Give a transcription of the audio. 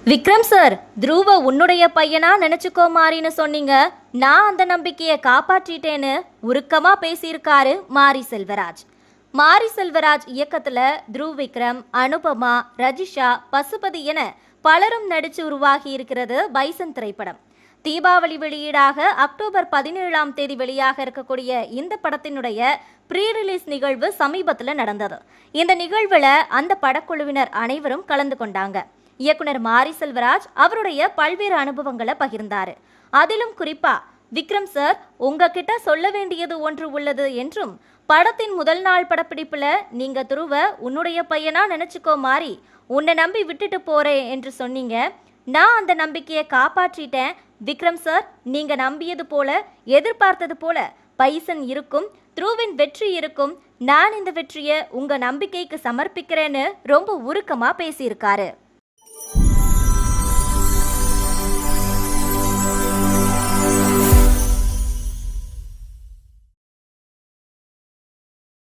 Vikram sir, துருவ உன்னுடைய பையனா நினைச்சுக்கோ மாறின்னு சொன்னீங்க. நான் அந்த நம்பிக்கையை காப்பாற்றிட்டேன்னு உருக்கமா பேசியிருக்காரு மாரி செல்வராஜ். மாரி செல்வராஜ் இயக்கத்துல துருவ் விக்ரம், அனுபமா, ரஜிஷா, பசுபதி என பலரும் நடிச்சு உருவாகி இருக்கிறது பைசன் திரைப்படம். தீபாவளி வெளியீடாக அக்டோபர் 17ஆம் தேதி வெளியாக இருக்கக்கூடிய இந்த படத்தினுடைய ப்ரீ ரிலீஸ் நிகழ்வு சமீபத்துல நடந்தது. இந்த நிகழ்வுல அந்த படக்குழுவினர் அனைவரும் கலந்து கொண்டாங்க. இயக்குனர் மாரி செல்வராஜ் அவருடைய பல்வேறு அனுபவங்களை பகிர்ந்தாரு. அதிலும் குறிப்பா, விக்ரம் சார், உங்ககிட்ட சொல்ல வேண்டியது ஒன்று உள்ளது என்றும், படத்தின் முதல் நாள் படப்பிடிப்புல நீங்க துருவ உன்னுடைய பையனா நினைச்சுக்கோ மாறி, உன்னை நம்பி விட்டுட்டு போறேன் என்று சொன்னீங்க. நான் அந்த நம்பிக்கையை காப்பாற்றிட்டேன். விக்ரம் சார், நீங்க நம்பியது போல, எதிர்பார்த்தது போல பைசன் இருக்கும், துருவின் வெற்றி இருக்கும். நான் இந்த வெற்றியை உங்க நம்பிக்கைக்கு சமர்ப்பிக்கிறேன்னு ரொம்ப உருக்கமா பேசியிருக்காரு.